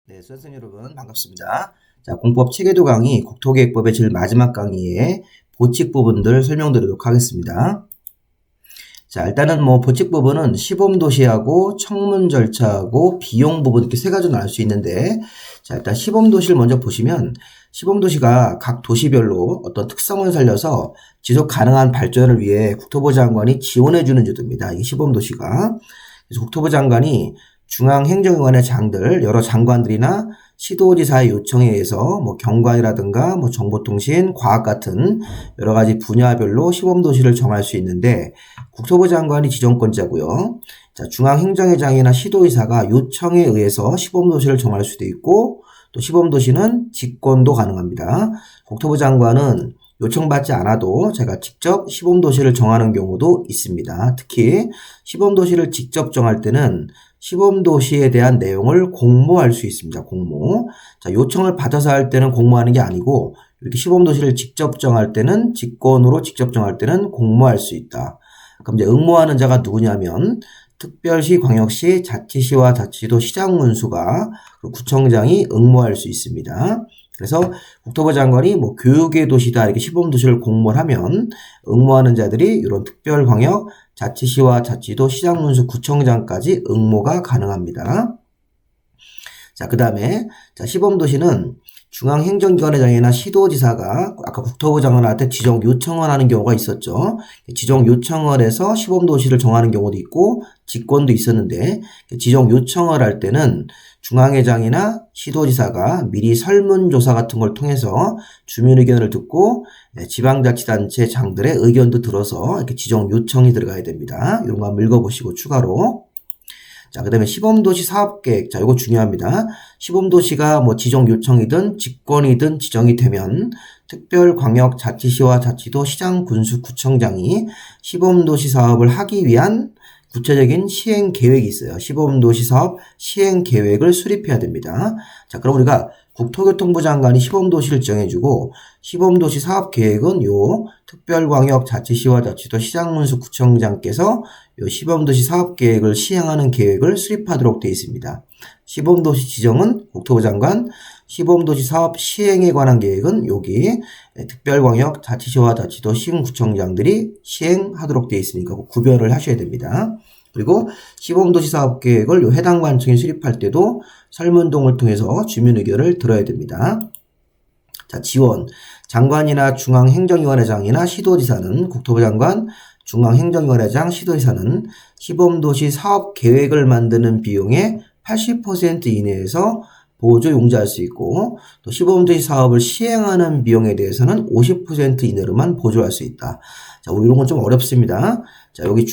네, 수험생 여러분 반갑습니다. 자, 공법 체계도 강의 국토계획법의 제일 마지막 강의에 보칙 부분들 설명드리도록 하겠습니다. 자, 일단은 보칙 부분은 시범도시하고 청문 절차하고 비용 부분 이렇게 세 가지로 나눌 수 있는데, 자, 일단 시범도시를 먼저 보시면 시범도시가 각 도시별로 어떤 특성을 살려서 지속 가능한 발전을 위해 국토부 장관이 지원해주는 제도입니다. 이게 시범도시가. 그래서 국토부 장관이 중앙행정기관의 장들, 여러 장관들이나 시도지사의 요청에 의해서 경관이라든가 정보통신, 과학 같은 여러 가지 분야별로 시범도시를 정할 수 있는데, 국토부 장관이 지정권자고요. 자, 중앙행정회장이나 시도의사가 요청에 의해서 시범도시를 정할 수도 있고, 또 시범도시는 직권도 가능합니다. 국토부 장관은 요청받지 않아도 제가 직접 시범도시를 정하는 경우도 있습니다. 특히 시범도시를 직접 정할 때는 시범도시에 대한 내용을 공모할 수 있습니다. 공모. 자, 요청을 받아서 할 때는 공모하는 게 아니고, 이렇게 시범도시를 직접 정할 때는, 직권으로 직접 정할 때는 공모할 수 있다. 그럼 이제 응모하는 자가 누구냐면, 특별시, 광역시, 자치시와 자치도 시장군수가 구청장이 응모할 수 있습니다. 그래서 국토부 장관이 교육의 도시다 이렇게 시범도시를 공모를 하면 응모하는 자들이 이런 특별광역, 자치시와 자치도 시장군수 구청장까지 응모가 가능합니다. 자, 그 다음에 시범도시는 중앙행정기관회장이나 시도지사가 아까 국토부 장관한테 지정 요청을 하는 경우가 있었죠. 지정 요청을 해서 시범도시를 정하는 경우도 있고 직권도 있었는데, 지정 요청을 할 때는 중앙회장이나 시도지사가 미리 설문조사 같은 걸 통해서 주민 의견을 듣고 지방자치단체 장들의 의견도 들어서 이렇게 지정 요청이 들어가야 됩니다. 이런 거 한번 읽어보시고 추가로. 자, 그 다음에 시범도시 사업계획. 자, 이거 중요합니다. 시범도시가 지정 요청이든 직권이든 지정이 되면 특별광역자치시와 자치도 시장군수 구청장이 시범도시 사업을 하기 위한 구체적인 시행 계획이 있어요. 시범도시 사업 시행 계획을 수립해야 됩니다. 자, 그럼 우리가 국토교통부 장관이 시범도시를 정해주고 시범도시 사업 계획은 요 특별광역자치시와 자치도 시장군수 구청장께서 요 시범도시 사업 계획을 시행하는 계획을 수립하도록 되어 있습니다. 시범도시 지정은 국토부 장관, 시범도시 사업 시행에 관한 계획은 여기 특별광역자치시와 자치도 시군구청장들이 시행하도록 되어 있으니까 구별을 하셔야 됩니다. 그리고 시범도시 사업 계획을 해당 관청이 수립할 때도 설문동을 통해서 주민 의견을 들어야 됩니다. 자, 지원. 장관이나 중앙행정위원회장이나 시도지사는 국토부 장관, 중앙행정위원회장, 시도지사는 시범도시 사업 계획을 만드는 비용의 80% 이내에서 보조 용지할 수 있고, 또 시범도시 사업을 시행하는 비용에 대해서는 50% 이내로만 보조할 수 있다. 자, 우리 이런 건 좀 어렵습니다. 자, 여기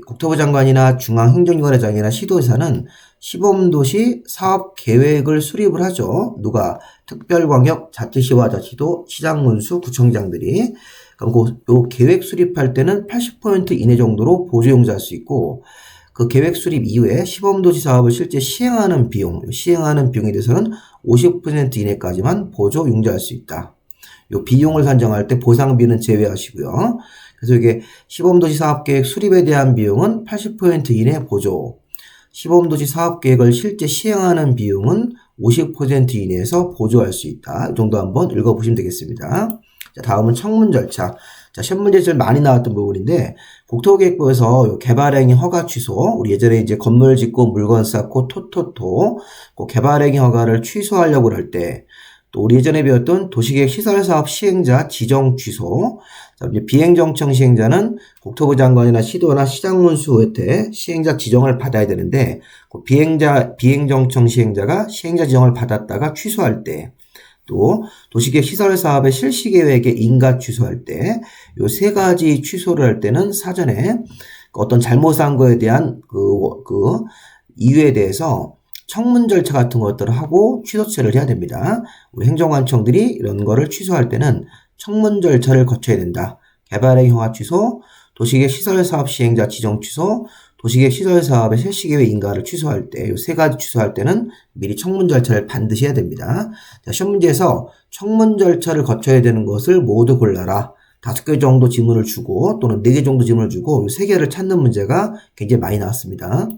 국토부 장관이나 중앙행정위원회장이나 시도지사는 시범도시 사업 계획을 수립을 하죠. 누가? 특별광역, 자치시와 자치도, 시장군수, 구청장들이. 그럼 요 계획 수립할 때는 80% 이내 정도로 보조 용지할 수 있고, 그 계획 수립 이후에 시범도시 사업을 실제 시행하는 비용에 대해서는 50% 이내까지만 보조 용지할 수 있다. 요 비용을 산정할 때 보상비는 제외하시고요. 그래서 이게 시범도시 사업계획 수립에 대한 비용은 80% 이내 보조, 시범도시 사업계획을 실제 시행하는 비용은 50% 이내에서 보조할 수 있다. 이 정도 한번 읽어보시면 되겠습니다. 자, 다음은 청문 절차. 자, 시험 문제 제일 많이 나왔던 부분인데, 국토계획부에서 개발행위 허가 취소, 우리 예전에 이제 건물 짓고 물건 쌓고 토토토, 그 개발행위 허가를 취소하려고 할 때, 또 우리 예전에 배웠던 도시계획 시설사업 시행자 지정 취소, 이제 비행정청 시행자는 국토부 장관이나 시도나 시장군수한테 시행자 지정을 받아야 되는데, 그 비행정청 시행자가 시행자 지정을 받았다가 취소할 때, 또 도시계획 시설사업의 실시계획의 인가 취소할 때, 요 세 가지 취소를 할 때는 사전에 어떤 잘못한 거에 대한 그 이유에 대해서 청문 절차 같은 것들을 하고 취소처리를 해야 됩니다. 우리 행정관청들이 이런 거를 취소할 때는 청문 절차를 거쳐야 된다. 개발행위 허가 취소, 도시계획 시설사업 시행자 지정 취소, 도시계획 시설사업의 실시계획 인가를 취소할 때, 이 세 가지 취소할 때는 미리 청문 절차를 반드시 해야 됩니다. 자, 시험 문제에서 청문 절차를 거쳐야 되는 것을 모두 골라라. 5개 정도 지문을 주고, 또는 4개 정도 지문을 주고, 이 3개를 찾는 문제가 굉장히 많이 나왔습니다.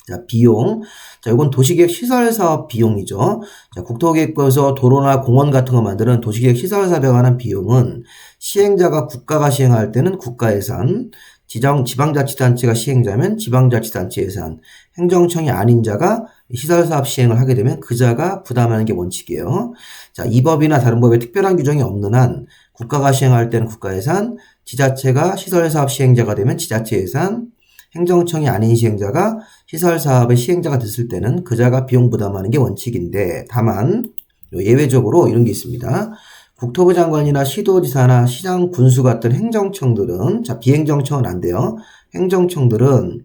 자, 비용. 자, 이건 도시계획 시설사업 비용이죠. 자, 국토계획부에서 도로나 공원 같은 거 만드는 도시계획 시설사업에 관한 비용은 시행자가 국가가 시행할 때는 국가 예산, 지방자치단체가 시행자면 지방자치단체 예산, 행정청이 아닌 자가 시설사업 시행을 하게 되면 그 자가 부담하는 게 원칙이에요. 자, 이 법이나 다른 법에 특별한 규정이 없는 한 국가가 시행할 때는 국가 예산, 지자체가 시설사업 시행자가 되면 지자체 예산, 행정청이 아닌 시행자가 시설사업의 시행자가 됐을 때는 그 자가 비용 부담하는 게 원칙인데, 다만 예외적으로 이런 게 있습니다. 국토부 장관이나 시도지사나 시장 군수 같은 행정청들은, 자, 비행정청은 안 돼요. 행정청들은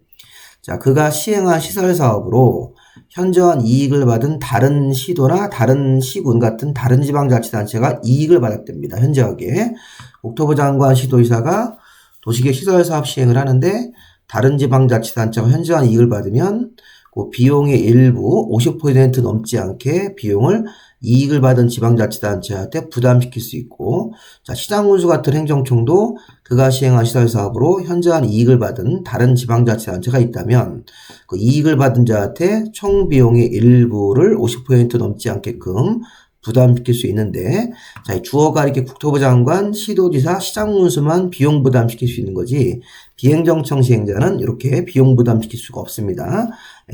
자, 그가 시행한 시설사업으로 현저한 이익을 받은 다른 시도나 다른 시군 같은 다른 지방자치단체가 이익을 받았답니다. 현저하게. 국토부 장관, 시도지사가 도시계획 시설사업 시행을 하는데 다른 지방자치단체가 현저한 이익을 받으면 그 비용의 일부 50% 넘지 않게 비용을 이익을 받은 지방자치단체한테 부담시킬 수 있고, 자, 시장군수 같은 행정청도 그가 시행한 시설사업으로 현저한 이익을 받은 다른 지방자치단체가 있다면 그 이익을 받은 자한테 총 비용의 일부를 50% 넘지 않게끔 부담시킬 수 있는데, 자, 주어가 이렇게 국토부 장관, 시도지사, 시장군수만 비용 부담시킬 수 있는 거지, 비행정청 시행자는 이렇게 비용 부담시킬 수가 없습니다.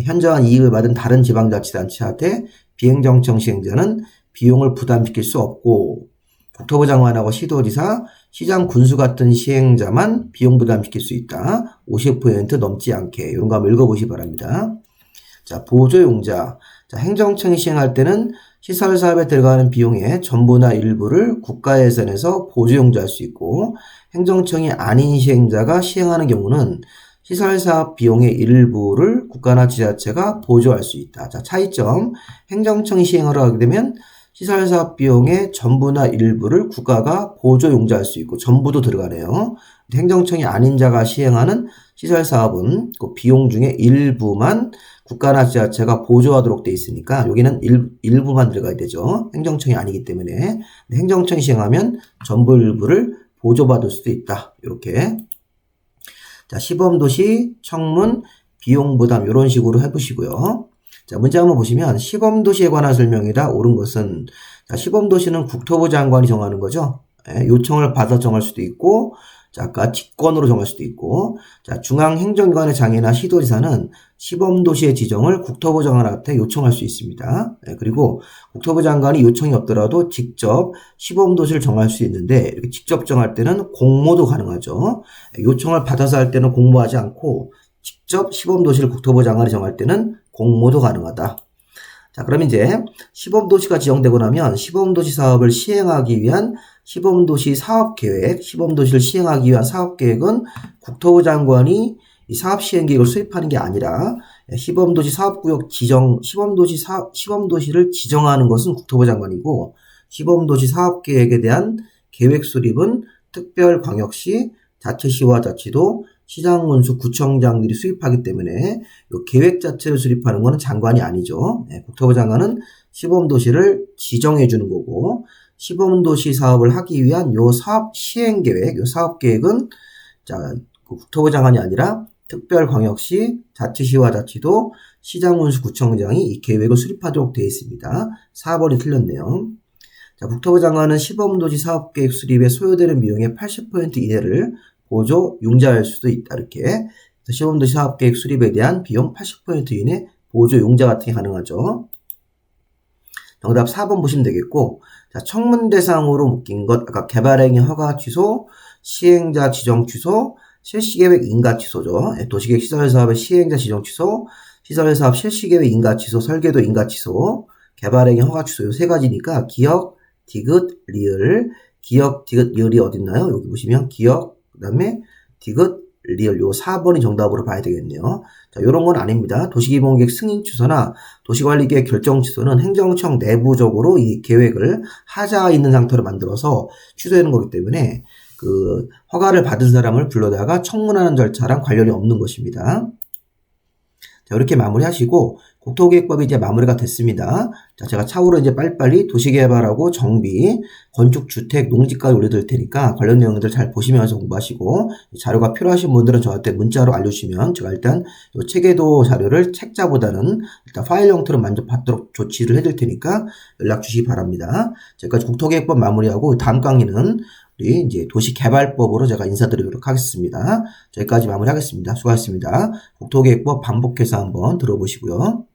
현저한 이익을 받은 다른 지방자치단체한테 비행정청 시행자는 비용을 부담시킬 수 없고, 국토부 장관하고 시도지사, 시장 군수 같은 시행자만 비용 부담시킬 수 있다. 50% 넘지 않게. 이런 거 한번 읽어보시기 바랍니다. 자, 보조용자. 자, 행정청이 시행할 때는 시설사업에 들어가는 비용의 전부나 일부를 국가 예산에서 보조용자할 수 있고, 행정청이 아닌 시행자가 시행하는 경우는 시설사업 비용의 일부를 국가나 지자체가 보조할 수 있다. 자, 차이점. 행정청이 시행하러 하게 되면 시설사업 비용의 전부나 일부를 국가가 보조용자할 수 있고, 전부도 들어가네요. 행정청이 아닌 자가 시행하는 시설사업은 그 비용 중에 일부만 국가나 지자체가 보조하도록 돼 있으니까 여기는 일부만 들어가야 되죠. 행정청이 아니기 때문에. 행정청이 시행하면 전부 일부를 보조받을 수도 있다. 이렇게. 자, 시범도시, 청문, 비용부담 이런 식으로 해보시고요. 자, 문제 한번 보시면 시범도시에 관한 설명이다. 옳은 것은, 자, 시범도시는 국토부 장관이 정하는 거죠. 요청을 받아 정할 수도 있고, 자, 아까 직권으로 정할 수도 있고, 자, 중앙행정기관의 장이나 시도지사는 시범도시의 지정을 국토부 장관한테 요청할 수 있습니다. 그리고 국토부 장관이 요청이 없더라도 직접 시범도시를 정할 수 있는데, 이렇게 직접 정할 때는 공모도 가능하죠. 요청을 받아서 할 때는 공모하지 않고, 직접 시범도시를 국토부 장관이 정할 때는 공모도 가능하다. 자, 그럼 이제 시범도시가 지정되고 나면 시범도시 사업을 시행하기 위한 시범도시 사업계획, 시범도시를 시행하기 위한 사업계획은 국토부 장관이 이 사업 시행계획을 수립하는 게 아니라 시범도시 사업구역 지정, 시범도시를 지정하는 것은 국토부 장관이고, 시범도시 사업계획에 대한 계획 수립은 특별광역시, 자체시와 자치도, 시장군수, 구청장들이 수립하기 때문에 이 계획 자체를 수립하는 것은 장관이 아니죠. 국토부 장관은 시범도시를 지정해 주는 거고, 시범도시 사업을 하기 위한 요 사업 시행계획, 요 사업계획은 자, 국토부 장관이 아니라 특별광역시, 자치시와 자치도, 시장군수, 구청장이 이 계획을 수립하도록 되어 있습니다. 4번이 틀렸네요. 자, 국토부 장관은 시범도시 사업계획 수립에 소요되는 비용의 80% 이내를 보조 융자할 수도 있다. 이렇게 시범도시 사업계획 수립에 대한 비용 80% 이내 보조 융자 같은 게 가능하죠. 정답 4번 보시면 되겠고, 자, 청문 대상으로 묶인 것, 아까 개발행위 허가 취소, 시행자 지정 취소, 실시계획 인가 취소죠. 도시계획 시설사업의 시행자 지정 취소, 시설사업 실시계획 인가 취소, 설계도 인가 취소, 개발행위 허가 취소, 요 세 가지니까 기억, 디귿, 리을, 기억, 디귿, 리을이 어딨나요? 여기 보시면 기억, 그 다음에 디귿, 리을, 요 4번이 정답으로 봐야 되겠네요. 자, 요런 건 아닙니다. 도시기본계획 승인 취소나 도시관리계획 결정 취소는 행정청 내부적으로 이 계획을 하자에 있는 상태로 만들어서 취소하는 거기 때문에 그 허가를 받은 사람을 불러다가 청문하는 절차랑 관련이 없는 것입니다. 자, 이렇게 마무리하시고 국토계획법이 이제 마무리가 됐습니다. 자, 제가 차후로 이제 빨리빨리 도시개발하고 정비, 건축, 주택, 농지까지 올려드릴 테니까 관련 내용들 잘 보시면서 공부하시고 자료가 필요하신 분들은 저한테 문자로 알려주시면 제가 일단 이 체계도 자료를 책자보다는 일단 파일 형태로 먼저 받도록 조치를 해드릴 테니까 연락 주시기 바랍니다. 지금까지 국토계획법 마무리하고 다음 강의는 우리 이제 도시개발법으로 제가 인사드리도록 하겠습니다. 여기까지 마무리하겠습니다. 수고하셨습니다. 국토계획법 반복해서 한번 들어보시고요.